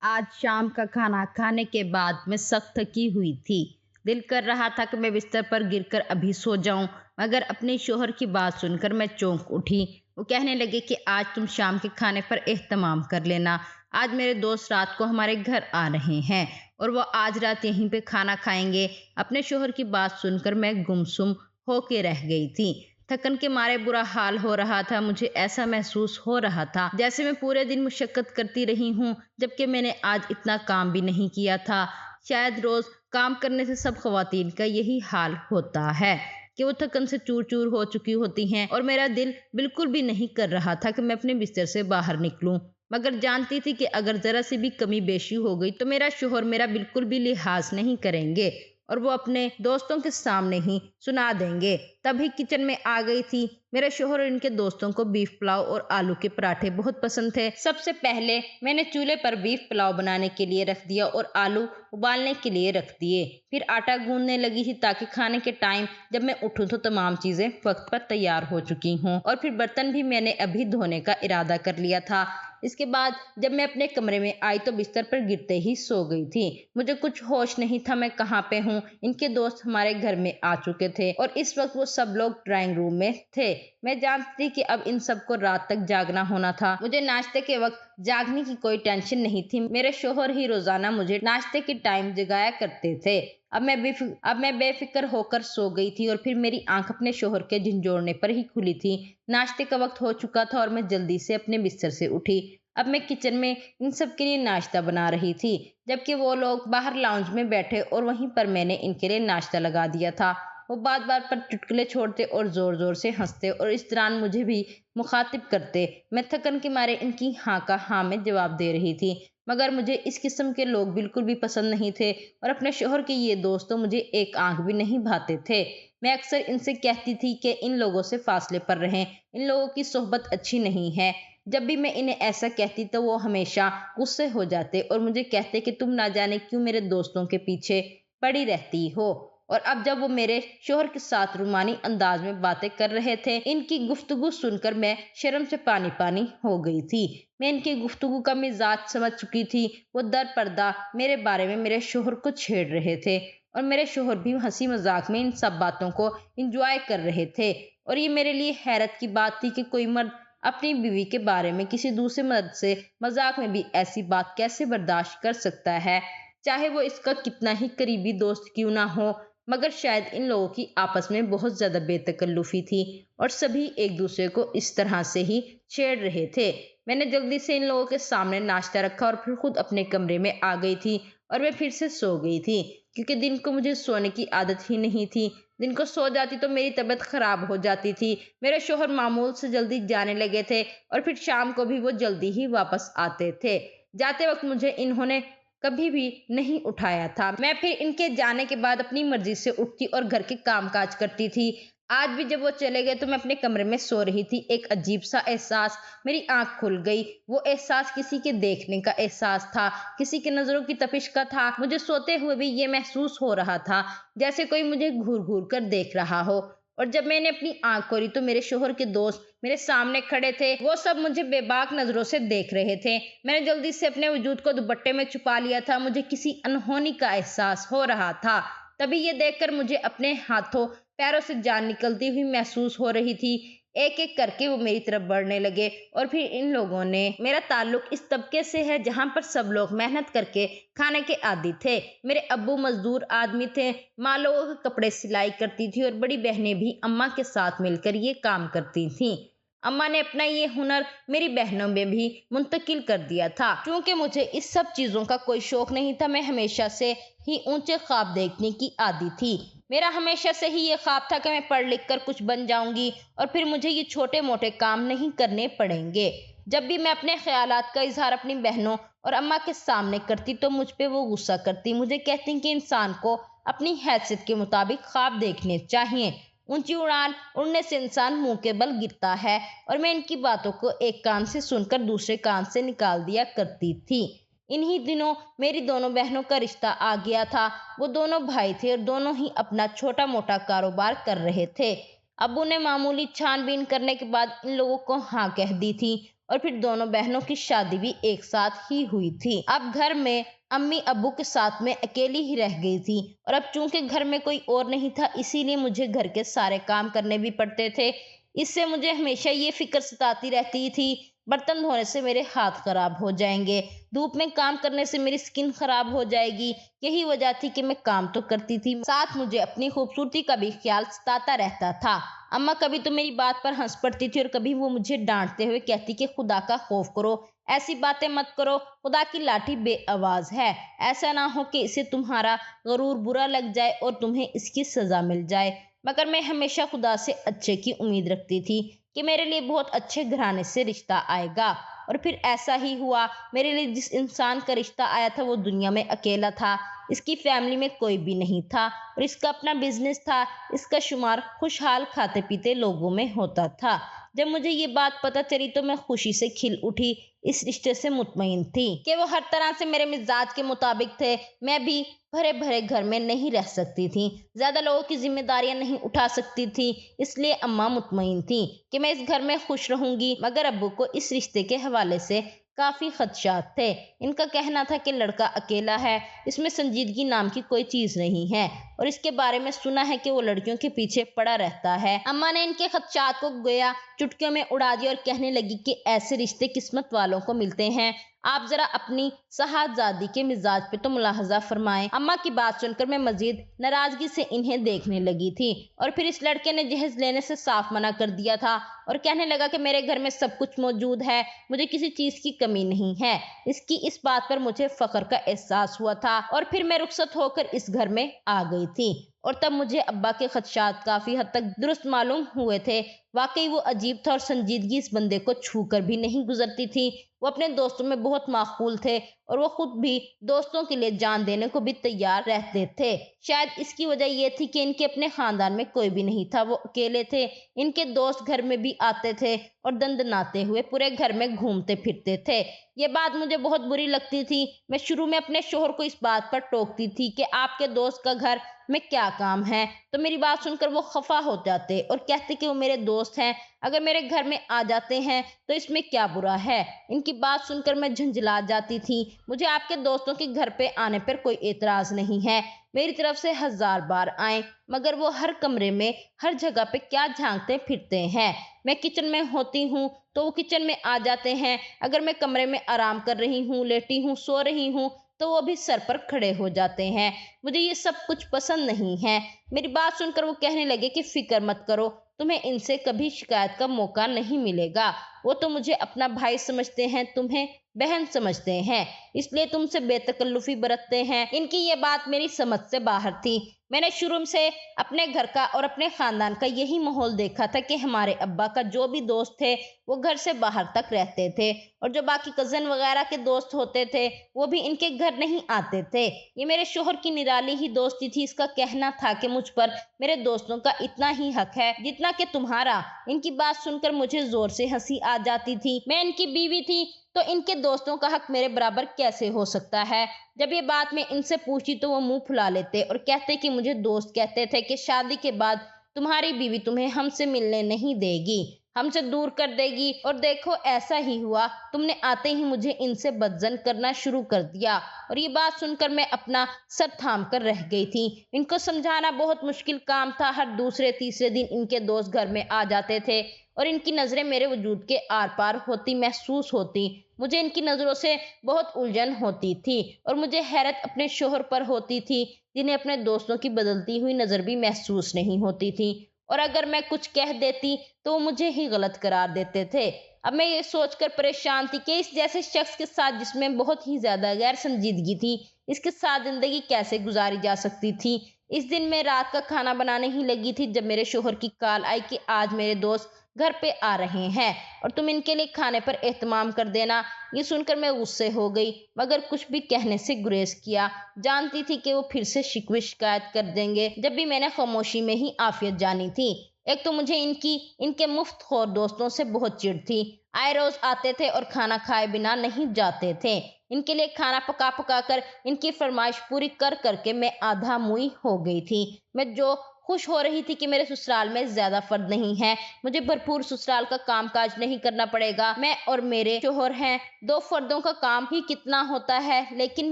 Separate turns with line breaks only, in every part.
आज शाम का खाना खाने के बाद मैं सख्त थकी हुई थी। दिल कर रहा था कि मैं बिस्तर पर गिरकर अभी सो जाऊं, मगर अपने शोहर की बात सुनकर मैं चौंक उठी। वो कहने लगे कि आज तुम शाम के खाने पर एहतमाम कर लेना। आज मेरे दोस्त रात को हमारे घर आ रहे हैं और वो आज रात यहीं पे खाना खाएंगे। अपने शोहर की बात सुनकर मैं गुमसुम होके रह गई थी। थकन के मारे बुरा हाल हो रहा था। मुझे ऐसा महसूस हो रहा था जैसे मैं पूरे दिन मुशक्कत करती रही हूँ, जबकि मैंने आज इतना काम भी नहीं किया था। शायद रोज काम करने से सब खवातीन का यही हाल होता है कि वो थकन से चूर चूर हो चुकी होती हैं, और मेरा दिल बिल्कुल भी नहीं कर रहा था कि मैं अपने बिस्तर से बाहर निकलूं। मगर जानती थी कि अगर जरा सी भी कमी बेशी हो गई तो मेरा शोहर मेरा बिल्कुल भी लिहाज नहीं करेंगे और वो अपने दोस्तों के सामने ही सुना देंगे। तभी किचन में आ गई थी। मेरे शोहर और इनके दोस्तों को बीफ पुलाव और आलू के पराठे बहुत पसंद थे। सबसे पहले मैंने चूल्हे पर बीफ पुलाव बनाने के लिए रख दिया और आलू उबालने के लिए रख दिए। फिर आटा गूंदने लगी थी ताकि खाने के टाइम जब मैं उठूं तो तमाम चीजें वक्त पर तैयार हो चुकी हों। और फिर बर्तन भी मैंने अभी धोने का इरादा कर लिया था। इसके बाद जब मैं अपने कमरे में आई तो बिस्तर पर गिरते ही सो गई थी। मुझे कुछ होश नहीं था मैं कहाँ पे हूँ। इनके दोस्त हमारे घर में आ चुके थे और इस वक्त वो सब लोग ड्राइंग रूम में थे। मैं जानती थी कि अब इन सबको रात तक जागना होना था। मुझे नाश्ते के वक्त जागने की कोई टेंशन नहीं थी। मेरे शोहर ही रोजाना मुझे नाश्ते के टाइम जगाया करते थे। अब मैं बेफिक्र होकर सो गई थी और फिर मेरी आंख अपने शोहर के झंझोड़ने पर ही खुली थी। नाश्ते का वक्त हो चुका था और मैं जल्दी से अपने बिस्तर से उठी। अब मैं किचन में इन सब के लिए नाश्ता बना रही थी, जबकि वो लोग बाहर लाउंज में बैठे और वहीं पर मैंने इनके लिए नाश्ता लगा दिया था। वो बात बात पर चुटकुले छोड़ते और जोर जोर से हंसते और इस दौरान मुझे भी मुखातिब करते। मैं थकन के मारे इनकी हाँ का हाँ में जवाब दे रही थी, मगर मुझे इस किस्म के लोग बिल्कुल भी पसंद नहीं थे और अपने शोहर के ये दोस्त तो मुझे एक आंख भी नहीं भाते थे। मैं अक्सर इनसे कहती थी कि इन लोगों से फासले पर रहें, इन लोगों की सोहबत अच्छी नहीं है। जब भी मैं इन्हें ऐसा कहती तो वो हमेशा गुस्से हो जाते और मुझे कहते कि तुम ना जाने क्यों मेरे दोस्तों के पीछे पड़ी रहती हो। और अब जब वो मेरे शोहर के साथ रुमानी अंदाज में बातें कर रहे थे, इनकी गुफ्तगू सुनकर मैं शर्म से पानी पानी हो गई थी। मैं इनकी गुफ्तगू का मिजाज समझ चुकी थी। वो दर पर्दा मेरे बारे में मेरे शोहर को छेड़ रहे थे और मेरे शोहर भी हंसी मजाक में इन सब बातों को इंजॉय कर रहे थे। और ये मेरे लिए हैरत की बात थी कि कोई मर्द अपनी बीवी के बारे में किसी दूसरे मर्द से मजाक में भी ऐसी बात कैसे बर्दाश्त कर सकता है, चाहे वो इसका कितना ही करीबी दोस्त क्यों ना हो। मगर शायद इन लोगों की आपस में बहुत ज्यादा बेतकल्लुफी थी और सभी एक दूसरे को इस तरह से ही छेड़ रहे थे। मैंने जल्दी से इन लोगों के सामने नाश्ता रखा और फिर खुद अपने कमरे में आ गई थी और मैं फिर से सो गई थी, क्योंकि दिन को मुझे सोने की आदत ही नहीं थी। दिन को सो जाती तो मेरी तबीयत खराब हो जाती थी। मेरे शोहर मामूल से जल्दी जाने लगे थे और फिर शाम को भी वो जल्दी ही वापस आते थे। जाते वक्त मुझे इन्होंने कभी भी नहीं उठाया था। मैं फिर इनके जाने के बाद अपनी मर्जी से उठती और घर के काम काज करती थी। आज भी जब वो चले गए तो मैं अपने कमरे में सो रही थी। एक अजीब सा एहसास, मेरी आंख खुल गई। वो एहसास किसी के देखने का एहसास था, किसी के नजरों की तपिश का था। मुझे सोते हुए भी ये महसूस हो रहा था जैसे कोई मुझे घूर घूर कर देख रहा हो। और जब मैंने अपनी आंख खोली तो मेरे शोहर के दोस्त मेरे सामने खड़े थे। वो सब मुझे बेबाक नजरों से देख रहे थे। मैंने जल्दी से अपने वजूद को दुपट्टे में छुपा लिया था। मुझे किसी अनहोनी का एहसास हो रहा था। तभी ये देखकर मुझे अपने हाथों पैरों से जान निकलती हुई महसूस हो रही थी। एक एक करके वो मेरी तरफ बढ़ने लगे और फिर इन लोगों ने, मेरा ताल्लुक इस तबके से है जहां पर सब लोग मेहनत करके खाने के आदी थे। मेरे अब्बू मजदूर आदमी थे, माँ लोगों के कपड़े सिलाई करती थी और बड़ी बहनें भी अम्मा के साथ मिलकर ये काम करती थीं। अम्मा ने अपना ये हुनर मेरी बहनों में भी मुंतकिल कर दिया था। क्योंकि मुझे इस सब चीजों का कोई शौक नहीं था, मैं हमेशा से ही ऊंचे ख्वाब देखने की आदी थी। मेरा हमेशा से ही ये ख्वाब था कि मैं पढ़ लिख कर कुछ बन जाऊंगी और फिर मुझे ये छोटे मोटे काम नहीं करने पड़ेंगे। जब भी मैं अपने ख्यालात का इजहार अपनी बहनों और अम्मा के सामने करती तो मुझ पे वो गुस्सा करती। मुझे कहती कि इंसान को अपनी हैसियत के मुताबिक ख्वाब देखने चाहिए। ऊंची उड़ान उड़ने से इंसान मुंह के बल गिरता है। और मैं इनकी बातों को एक कान से सुनकर दूसरे कान से निकाल दिया करती थी। इन्हीं दिनों मेरी दोनों बहनों का रिश्ता आ गया था। वो दोनों भाई थे और दोनों ही अपना छोटा मोटा कारोबार कर रहे थे। अब्बू ने मामूली छानबीन करने के बाद इन लोगों को हाँ कह दी थी और फिर दोनों बहनों की शादी भी एक साथ ही हुई थी। अब घर में अम्मी अब्बू के साथ में अकेली ही रह गई थी और अब चूंकि घर में कोई और नहीं था, इसीलिए मुझे घर के सारे काम करने भी पड़ते थे। इससे मुझे हमेशा ये फिक्र सताती रहती थी, बर्तन धोने से मेरे हाथ खराब हो जाएंगे, धूप में काम करने से मेरी स्किन खराब हो जाएगी। यही वजह थी कि मैं काम तो करती थी, साथ मुझे अपनी खूबसूरती का भी ख्याल सताता रहता था। अम्मा कभी तो मेरी बात पर हंस पड़ती थी और कभी वो मुझे डांटते हुए कहती कि खुदा का खौफ करो, ऐसी बातें मत करो, खुदा की लाठी बेआवाज है, ऐसा ना हो कि इसे तुम्हारा गरूर बुरा लग जाए और तुम्हें इसकी सजा मिल जाए। मगर मैं हमेशा खुदा से अच्छे की उम्मीद रखती थी कि मेरे लिए बहुत अच्छे घराने से रिश्ता आएगा। और फिर ऐसा ही हुआ। मेरे लिए जिस इंसान का रिश्ता आया था वो दुनिया में अकेला था, इसकी फैमिली में कोई भी नहीं था और इसका अपना बिजनेस था। इसका शुमार खुशहाल खाते पीते लोगों में होता था। जब मुझे ये बात पता चली तो मैं खुशी से खिल उठी। इस रिश्ते से मुतमईन थी कि वो हर तरह से मेरे मिजाज के मुताबिक थे। मैं भी भरे भरे घर में नहीं रह सकती थी, ज्यादा लोगों की जिम्मेदारियां नहीं उठा सकती थी, इसलिए अम्मा मुतमईन थी कि मैं इस घर में खुश रहूंगी। मगर अब्बू को इस रिश्ते के हवाले से काफी खदशात थे। इनका कहना था कि लड़का अकेला है, इसमें संजीदगी नाम की कोई चीज नहीं है और इसके बारे में सुना है कि वो लड़कियों के पीछे पड़ा रहता है। अम्मा ने इनके खदशात को गोया चुटकियों में उड़ा दिया और कहने लगी कि ऐसे रिश्ते किस्मत वालों को मिलते हैं, आप जरा अपनी साहबजादी के मिजाज पे तो मुलाहजा फरमाएं। अम्मा की बात सुनकर मैं मजीद नाराजगी से इन्हें देखने लगी थी और फिर इस लड़के ने जहेज लेने से साफ मना कर दिया था और कहने लगा कि मेरे घर में सब कुछ मौजूद है, मुझे किसी चीज की कमी नहीं है। इसकी इस बात पर मुझे फख्र का एहसास हुआ था और फिर मैं रुखसत होकर इस घर में आ गई थी और तब मुझे अब्बा के खदशात काफी हद तक दुरुस्त मालूम हुए थे। वाकई वो अजीब था और संजीदगी इस बंदे को छू कर भी नहीं गुजरती थी। वो अपने दोस्तों में बहुत माकूल थे और वो खुद भी दोस्तों के लिए जान देने को भी तैयार रहते थे। शायद इसकी वजह ये थी कि इनके अपने खानदान में कोई भी नहीं था, वो अकेले थे। इनके दोस्त घर में भी आते थे और दंदनाते हुए पूरे घर में घूमते फिरते थे। ये बात मुझे बहुत बुरी लगती थी। मैं शुरू में अपने शोहर को इस बात पर टोकती थी कि आपके दोस्त का घर में क्या काम है, तो मेरी बात सुनकर वो खफा हो जाते और कहते कि वो मेरे दोस्त हैं, अगर मेरे घर में आ जाते हैं तो इसमें क्या बुरा है। इनकी बात सुनकर मैं झंझला जाती थी। मुझे आपके दोस्तों के घर पे आने पर कोई एतराज नहीं है, मेरी तरफ से 1000 बार आए, मगर वो हर कमरे में हर जगह पे क्या झांकते फिरते हैं। मैं किचन में होती हूँ तो वो किचन में आ जाते हैं, अगर मैं कमरे में आराम कर रही हूँ, लेटी हूँ, सो रही हूँ तो वो भी सर पर खड़े हो जाते हैं। मुझे ये सब कुछ पसंद नहीं है। मेरी बात सुनकर वो कहने लगे कि फिक्र मत करो, तुम्हें इनसे कभी शिकायत का मौका नहीं मिलेगा। वो तो मुझे अपना भाई समझते हैं, तुम्हें बहन समझते हैं, इसलिए तुमसे बेतकल्लुफी बरतते हैं। इनकी ये बात मेरी समझ से बाहर थी। मैंने शुरू से अपने घर का और अपने खानदान का यही माहौल देखा था कि हमारे अब्बा का जो भी दोस्त थे वो घर से बाहर तक रहते थे और जो बाकी कजन वगैरह के दोस्त होते थे वो भी इनके घर नहीं आते थे। ये मेरे शोहर की निराली ही दोस्ती थी। इसका कहना था कि मुझ पर मेरे दोस्तों का इतना ही हक है जितना कि तुम्हारा। इनकी बात सुनकर मुझे जोर से हंसी आ जाती थी। मैं इनकी बीवी थी तो इनके दोस्तों का हक मेरे बराबर कैसे हो सकता है। जब ये बात मैं इनसे पूछी तो वो मुंह फुला लेते और कहते कि मुझे दोस्त कहते थे कि शादी के बाद तुम्हारी बीवी तुम्हें हमसे मिलने नहीं देगी, हमसे दूर कर देगी। और देखो ऐसा ही हुआ, तुमने आते ही मुझे इनसे बदजन करना शुरू कर दिया। और ये बात सुनकर मैं अपना सर थाम कर रह गई थी। इनको समझाना बहुत मुश्किल काम था। हर दूसरे तीसरे दिन इनके दोस्त घर में आ जाते थे और इनकी नजरें मेरे वजूद के आर पार होती महसूस होती। मुझे इनकी नजरों से बहुत उलझन होती थी और मुझे हैरत अपने शोहर पर होती थी जिन्हें अपने दोस्तों की बदलती हुई नजर भी महसूस नहीं होती थी। और अगर मैं कुछ कह देती तो वो मुझे ही गलत करार देते थे। अब मैं ये सोचकर परेशान थी कि इस जैसे शख्स के साथ जिसमें बहुत ही ज्यादा गैर संजीदगी थी, इसके साथ जिंदगी कैसे गुजारी जा सकती थी। इस दिन मैं रात का खाना बनाने ही लगी थी जब मेरे शोहर की कॉल आई कि आज मेरे दोस्त घर पे आ रहे हैं और तुम इनके लिए खाने पर एहतमाम कर देना। ये सुनकर मैं गुस्से हो गई मगर कुछ भी कहने से गुरेज किया। जानती थी कि वो फिर से शिकवे शिकायत कर देंगे। जब भी मैंने खामोशी में ही आफियत जानी थी। एक तो मुझे इनके मुफ्त खोर दोस्तों से बहुत चिढ़ थी। आए रोज आते थे और खाना खाए बिना नहीं जाते थे। इनके लिए खाना पका पका कर इनकी फरमाइश पूरी कर करके मैं आधा मुई हो गई थी। मैं जो खुश हो रही थी कि मेरे ससुराल में ज्यादा फर्द नहीं है, मुझे भरपूर ससुराल का काम काज नहीं करना पड़ेगा। मैं और मेरे शोहर हैं, 2 फर्दों का काम ही कितना होता है। लेकिन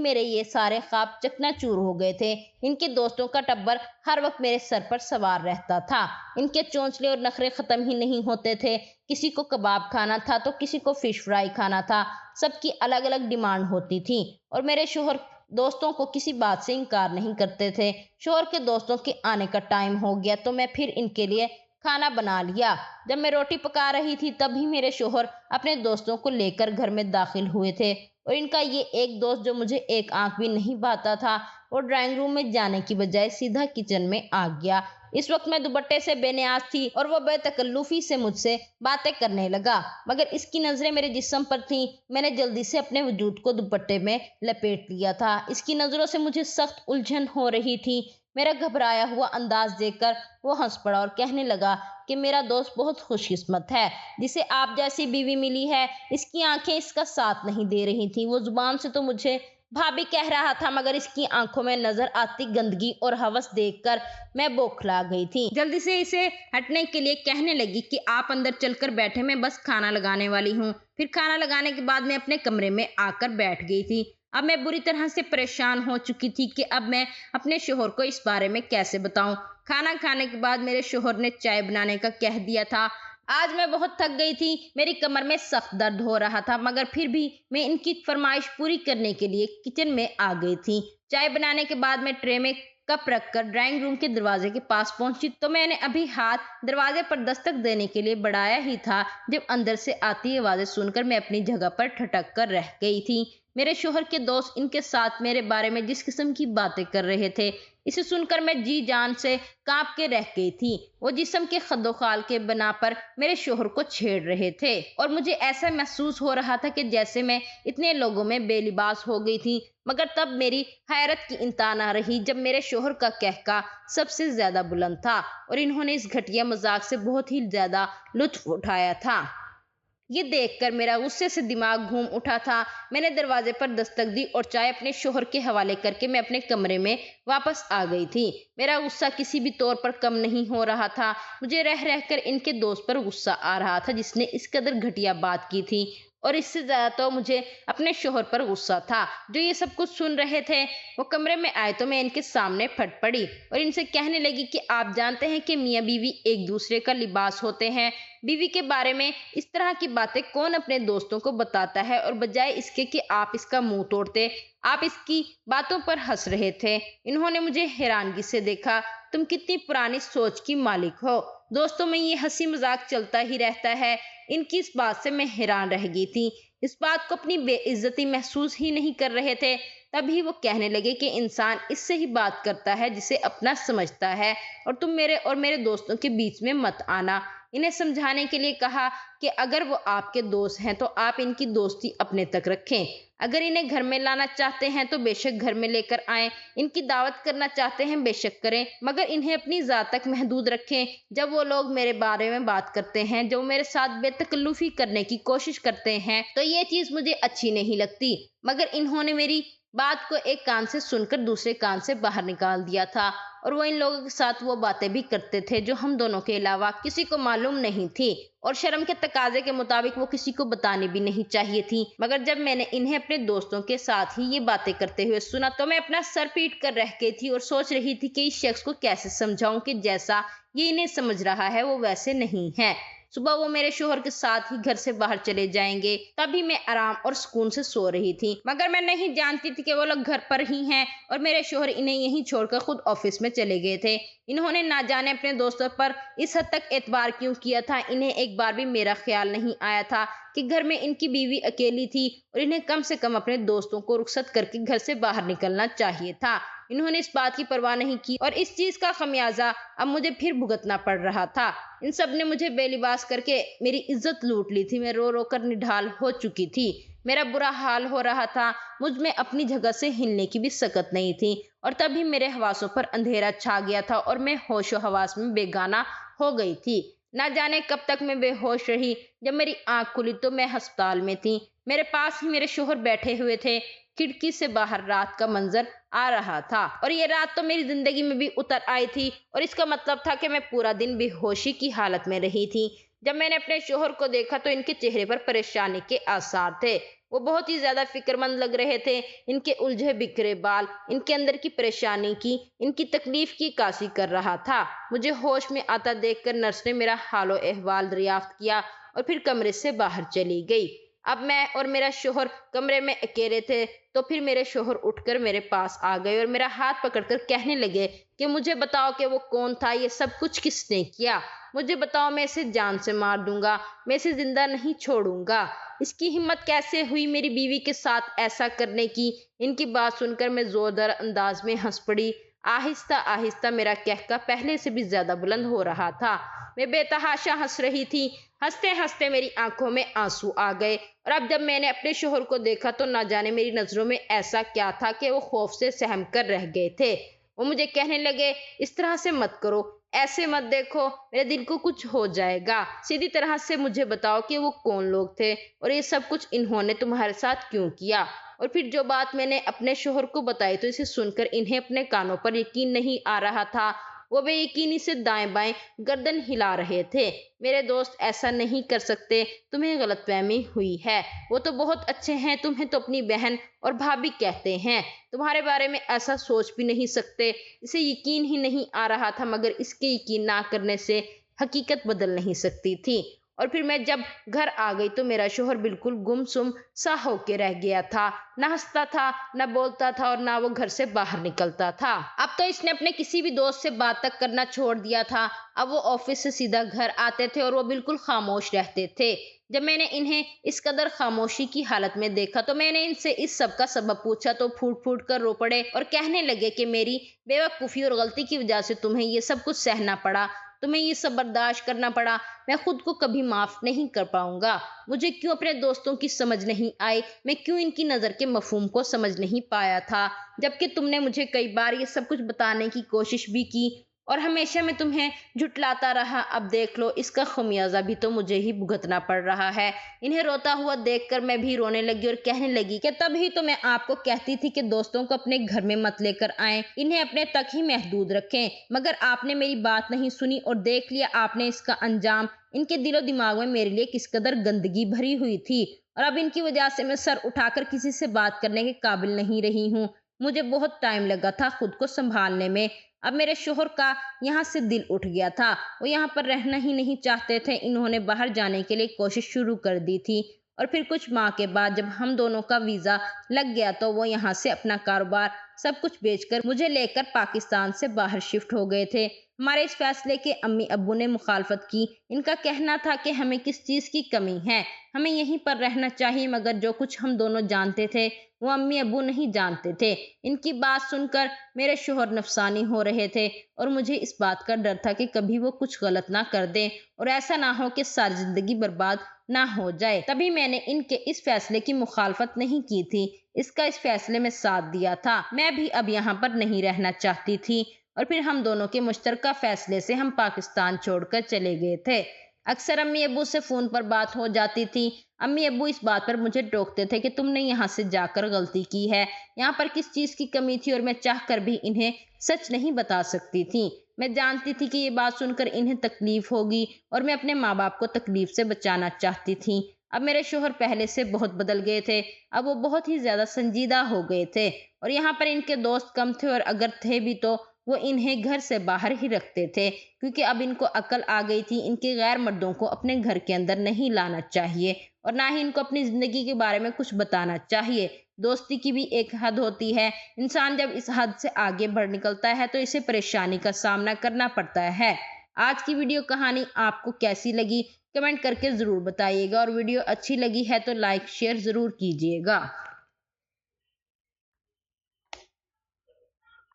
मेरे ये सारे ख्वाब चकनाचूर हो गए थे। इनके दोस्तों का टब्बर हर वक्त मेरे सर पर सवार रहता था। इनके चोंचले और नखरे खत्म ही नहीं होते थे। किसी को कबाब खाना था तो किसी को फिश फ्राई खाना था। सबकी अलग अलग डिमांड होती थी और मेरे शोहर दोस्तों को किसी बात से इनकार नहीं करते थे। शोहर के दोस्तों के आने का टाइम हो गया तो मैं फिर इनके लिए खाना बना लिया। जब मैं रोटी पका रही थी तभी मेरे शोहर अपने दोस्तों को लेकर घर में दाखिल हुए थे और इनका ये एक दोस्त जो मुझे एक आंख भी नहीं भाता था और ड्राइंग रूम में जाने की बजाय सीधा किचन में आ गया। इस वक्त मैं दुपट्टे से बेनियाज थी और वो बेतकल्लुफी से मुझसे बातें करने लगा, मगर इसकी नजरें मेरे जिस्म पर थीं। मैंने जल्दी से अपने वजूद को दुपट्टे में लपेट लिया था। इसकी नजरों से मुझे सख्त उलझन हो रही थी। मेरा घबराया हुआ अंदाज देखकर वो हंस पड़ा और कहने लगा कि मेरा दोस्त बहुत खुशकिस्मत है जिसे आप जैसी बीवी मिली है। इसकी आंखें इसका साथ नहीं दे रही थी। वो जुबान से तो मुझे भाभी कह रहा था, मगर इसकी आंखों में नजर आती गंदगी और हवस देखकर मैं बौखला गई थी। जल्दी से इसे हटने के लिए कहने लगी कि आप अंदर चलकर बैठे, मैं बस खाना लगाने वाली हूँ। फिर खाना लगाने के बाद मैं अपने कमरे में आकर बैठ गई थी। अब मैं बुरी तरह से परेशान हो चुकी थी कि अब मैं अपने शोहर को इस बारे में कैसे बताऊं। खाना खाने के बाद मेरे शोहर ने चाय बनाने का कह दिया था। आज मैं बहुत थक गई थी, मेरी कमर में सख्त दर्द हो रहा था, मगर फिर भी मैं इनकी फरमाइश पूरी करने के लिए किचन में आ गई थी। चाय बनाने के बाद मैं ट्रे में कप रखकर ड्राइंग रूम के दरवाजे के पास पहुंची तो मैंने अभी हाथ दरवाजे पर दस्तक देने के लिए बढ़ाया ही था जब अंदर से आती आवाजें सुनकर मैं अपनी जगह पर ठटक कर रह गई थी। मेरे शोहर के दोस्त इनके साथ मेरे बारे में जिस किस्म की बातें कर रहे थे, इसे सुनकर मैं जी जान से कांप के रह गई थी। वो जिस्म के खद्दोखाल के बना पर मेरे शोहर को छेड़ रहे थे और मुझे ऐसा महसूस हो रहा था कि जैसे मैं इतने लोगों में बेलिबास हो गई थी। मगर तब मेरी हैरत की इंतहा न रही जब मेरे शोहर का कहका सबसे ज्यादा बुलंद था और इन्होंने इस घटिया मजाक से बहुत ही ज्यादा लुत्फ उठाया था। ये देखकर मेरा गुस्से से दिमाग घूम उठा था। मैंने दरवाजे पर दस्तक दी और चाय अपने शोहर के हवाले करके मैं अपने कमरे में वापस आ गई थी। मेरा गुस्सा किसी भी तौर पर कम नहीं हो रहा था। मुझे रह रहकर इनके दोस्त पर गुस्सा आ रहा था जिसने इस कदर घटिया बात की थी, और इससे ज्यादा तो मुझे अपने शोहर पर गुस्सा था जो ये सब कुछ सुन रहे थे। वो कमरे में आए तो मैं इनके सामने फट पड़ी और इनसे कहने लगी कि आप जानते हैं कि मियाँ बीवी एक दूसरे का लिबास होते हैं। बीवी के बारे में इस तरह की बातें कौन अपने दोस्तों को बताता है, और बजाय इसके कि आप इसका मुंह तोड़ते, आप इसकी बातों पर हंस रहे थे। इन्होंने मुझे हैरानगी से देखा। तुम कितनी पुरानी सोच की मालिक हो। दोस्तों में ये हंसी मजाक चलता ही रहता है। इनकी इस बात से मैं हैरान रह गई थी। इस बात को अपनी बेइज्जती महसूस ही नहीं कर रहे थे। तभी वो कहने लगे कि इंसान इससे ही बात करता है जिसे अपना समझता है, और तुम मेरे और मेरे दोस्तों के बीच में मत आना। इन्हें समझाने के लिए कहा कि अगर वो आपके दोस्त हैं तो आप इनकी दोस्ती अपने तक रखें। अगर इन्हें घर में लाना चाहते हैं तो बेशक घर में लेकर आएं। इनकी दावत करना चाहते हैं बेशक करें, मगर इन्हें अपनी जात तक महदूद रखें। जब वो लोग मेरे बारे में बात करते हैं, जो मेरे साथ बेतकल्लुफी करने की कोशिश करते हैं, तो ये चीज मुझे अच्छी नहीं लगती। मगर इन्होंने मेरी बात को एक कान से सुनकर दूसरे कान से बाहर निकाल दिया था, और वो इन लोगों के साथ वो बातें भी करते थे जो हम दोनों के अलावा किसी को मालूम नहीं थी, और शर्म के तकाजे के मुताबिक वो किसी को बतानी भी नहीं चाहिए थी। मगर जब मैंने इन्हें अपने दोस्तों के साथ ही ये बातें करते हुए सुना तो मैं अपना सर पीट कर रह गई थी और सोच रही थी कि इस शख्स को कैसे समझाऊं कि जैसा ये इन्हें समझ रहा है वो वैसे नहीं है। सुबह वो मेरे शोहर के साथ ही घर से बाहर चले जाएंगे। तभी मैं आराम और सुकून से सो रही थी, मगर मैं नहीं जानती थी कि वो लोग घर पर ही हैं और मेरे शोहर इन्हें यहीं छोड़कर खुद ऑफिस में चले गए थे। इन्होंने ना जाने अपने दोस्तों पर इस हद तक एतबार क्यों किया था। इन्हें एक बार भी मेरा ख्याल नहीं आया था कि घर में इनकी बीवी अकेली थी और इन्हें कम से कम अपने दोस्तों को रुखसत करके घर से बाहर निकलना चाहिए था। इन्होंने इस बात की परवाह नहीं की और इस चीज का खमियाजा अब मुझे फिर भुगतना पड़ रहा था। इन सब ने मुझे बेलिबास करके मेरी इज्जत लूट ली थी। मैं रो रो कर निढाल हो चुकी थी। मेरा बुरा हाल हो रहा था। मुझ में अपनी जगह से हिलने की भी सकत नहीं थी, और तभी मेरे हवासों पर अंधेरा छा गया था और मैं होशो हवास में बेगाना हो गई थी। نہ جانے کب تک میں بے ہوش رہی۔ جب میری آنکھ کھلی تو میں ہسپتال میں تھی۔ میرے پاس ہی میرے شوہر بیٹھے ہوئے تھے۔ کھڑکی سے باہر رات کا منظر آ رہا تھا اور یہ رات تو میری زندگی میں بھی اتر آئی تھی اور اس کا مطلب تھا کہ میں پورا دن بے ہوشی کی حالت میں رہی تھی۔ جب میں نے اپنے شوہر کو دیکھا تو ان کے چہرے پر پریشانی کے آثار تھے۔ وہ بہت ہی زیادہ فکر مند لگ رہے تھے۔ ان کے الجھے بکھرے بال ان کے اندر کی پریشانی کی، ان کی تکلیف کی عکاسی کر رہا تھا۔ مجھے ہوش میں آتا دیکھ کر نرس نے میرا حال و احوال دریافت کیا اور پھر کمرے سے باہر چلی گئی۔ اب میں اور میرا شوہر کمرے میں اکیلے تھے تو پھر میرے شوہر اٹھ کر میرے پاس آ گئے اور میرا ہاتھ پکڑ کر کہنے لگے کہ مجھے بتاؤ کہ وہ کون تھا، یہ سب کچھ کس نے کیا؟ مجھے بتاؤ، میں اسے جان سے مار دوں گا، میں اسے زندہ نہیں چھوڑوں گا۔ اس کی ہمت کیسے ہوئی میری بیوی کے ساتھ ایسا کرنے کی؟ ان کی بات سن کر میں زوردار انداز میں ہنس پڑی۔ آہستہ آہستہ میرا قہقہ پہلے سے بھی زیادہ بلند ہو رہا تھا۔ میں بے تحاشا ہنس رہی تھی۔ ہنستے ہنستے میری آنکھوں میں آنسو آ گئے اور اب جب میں نے اپنے شوہر کو دیکھا تو نہ جانے میری نظروں میں ایسا کیا تھا کہ وہ خوف سے سہم کر رہ گئے تھے۔ وہ مجھے کہنے لگے، اس طرح سے مت کرو، ایسے مت دیکھو، میرے دل کو کچھ ہو جائے گا۔ سیدھی طرح سے مجھے بتاؤ کہ وہ کون لوگ تھے اور یہ سب کچھ انہوں نے تمہارے ساتھ کیوں کیا؟ اور پھر جو بات میں نے اپنے شوہر کو بتائی تو اسے سن کر انہیں اپنے کانوں پر یقین نہیں آ رہا تھا۔ وہ بے یقینی سے دائیں بائیں گردن ہلا رہے تھے۔ میرے دوست ایسا نہیں کر سکتے، تمہیں غلط فہمی ہوئی ہے، وہ تو بہت اچھے ہیں، تمہیں تو اپنی بہن اور بھابھی کہتے ہیں، تمہارے بارے میں ایسا سوچ بھی نہیں سکتے۔ اسے یقین ہی نہیں آ رہا تھا مگر اس کے یقین نہ کرنے سے حقیقت بدل نہیں سکتی تھی۔ اور پھر میں جب گھر آ گئی تو میرا شوہر بالکل گم سم سا ہو کے رہ گیا تھا، نہ ہنستا تھا، نہ بولتا تھا اور نہ وہ گھر سے باہر نکلتا تھا۔ اب تو اس نے اپنے کسی بھی دوست سے بات تک کرنا چھوڑ دیا تھا۔ اب وہ آفس سے سیدھا گھر آتے تھے اور وہ بالکل خاموش رہتے تھے۔ جب میں نے انہیں اس قدر خاموشی کی حالت میں دیکھا تو میں نے ان سے اس سب کا سبب پوچھا تو پھوٹ پھوٹ کر رو پڑے اور کہنے لگے کہ میری بے وقوفی اور غلطی کی وجہ سے تمہیں یہ سب کچھ سہنا پڑا، تمہیں یہ سب برداشت کرنا پڑا۔ میں خود کو کبھی معاف نہیں کر پاؤں گا۔ مجھے کیوں اپنے دوستوں کی سمجھ نہیں آئی، میں کیوں ان کی نظر کے مفہوم کو سمجھ نہیں پایا تھا، جبکہ تم نے مجھے کئی بار یہ سب کچھ بتانے کی کوشش بھی کی اور ہمیشہ میں تمہیں جھٹلاتا رہا۔ اب دیکھ لو، اس کا خمیازہ بھی تو مجھے ہی بھگتنا پڑ رہا ہے۔ انہیں روتا ہوا دیکھ کر میں بھی رونے لگی اور کہنے لگی کہ تب ہی تو میں آپ کو کہتی تھی کہ دوستوں کو اپنے گھر میں مت لے کر آئیں، انہیں اپنے تک ہی محدود رکھیں، مگر آپ نے میری بات نہیں سنی اور دیکھ لیا آپ نے اس کا انجام۔ ان کے دل و دماغ میں میرے لیے کس قدر گندگی بھری ہوئی تھی اور اب ان کی وجہ سے میں سر اٹھا کر کسی سے بات کرنے کے قابل نہیں رہی ہوں۔ مجھے بہت ٹائم لگا تھا خود کو سنبھالنے میں۔ اب میرے شوہر کا یہاں سے دل اٹھ گیا تھا، وہ یہاں پر رہنا ہی نہیں چاہتے تھے۔ انہوں نے باہر جانے کے لیے کوشش شروع کر دی تھی اور پھر کچھ ماہ کے بعد جب ہم دونوں کا ویزا لگ گیا تو وہ یہاں سے اپنا کاروبار سب کچھ بیچ کر مجھے لے کر پاکستان سے باہر شفٹ ہو گئے تھے۔ ہمارے اس فیصلے کے امی ابو نے مخالفت کی۔ ان کا کہنا تھا کہ ہمیں کس چیز کی کمی ہے، ہمیں یہیں پر رہنا چاہیے، مگر جو کچھ ہم دونوں جانتے تھے وہ امی ابو نہیں جانتے تھے۔ ان کی بات سن کر میرے شوہر نفسانی ہو رہے تھے اور مجھے اس بات کا ڈر تھا کہ کبھی وہ کچھ غلط نہ کر دیں اور ایسا نہ ہو کہ ساری زندگی برباد نہ ہو جائے۔ تبھی میں نے ان کے اس فیصلے کی مخالفت نہیں کی تھی، اس کا اس فیصلے میں ساتھ دیا تھا۔ میں بھی اب یہاں پر نہیں رہنا چاہتی تھی اور پھر ہم دونوں کے مشترکہ فیصلے سے ہم پاکستان چھوڑ کر چلے گئے تھے۔ اکثر امی ابو سے فون پر بات ہو جاتی تھی۔ امی ابو اس بات پر مجھے ٹوکتے تھے کہ تم نے یہاں سے جا کر غلطی کی ہے، یہاں پر کس چیز کی کمی تھی، اور میں چاہ کر بھی انہیں سچ نہیں بتا سکتی تھی۔ میں جانتی تھی کہ یہ بات سن کر انہیں تکلیف ہوگی اور میں اپنے ماں باپ کو تکلیف سے بچانا چاہتی تھی۔ اب میرے شوہر پہلے سے بہت بدل گئے تھے، اب وہ بہت ہی زیادہ سنجیدہ ہو گئے تھے اور یہاں پر ان کے دوست کم تھے اور اگر تھے بھی تو وہ انہیں گھر سے باہر ہی رکھتے تھے، کیونکہ اب ان کو عقل آ گئی تھی، ان کے غیر مردوں کو اپنے گھر کے اندر نہیں لانا چاہیے اور نہ ہی ان کو اپنی زندگی کے بارے میں کچھ بتانا چاہیے۔ دوستی کی بھی ایک حد ہوتی ہے، انسان جب اس حد سے آگے بڑھ نکلتا ہے تو اسے پریشانی کا سامنا کرنا پڑتا ہے۔ آج کی ویڈیو کہانی آپ کو کیسی لگی کمنٹ کر کے ضرور بتائیے گا اور ویڈیو اچھی لگی ہے تو لائک شیئر ضرور کیجیے گا۔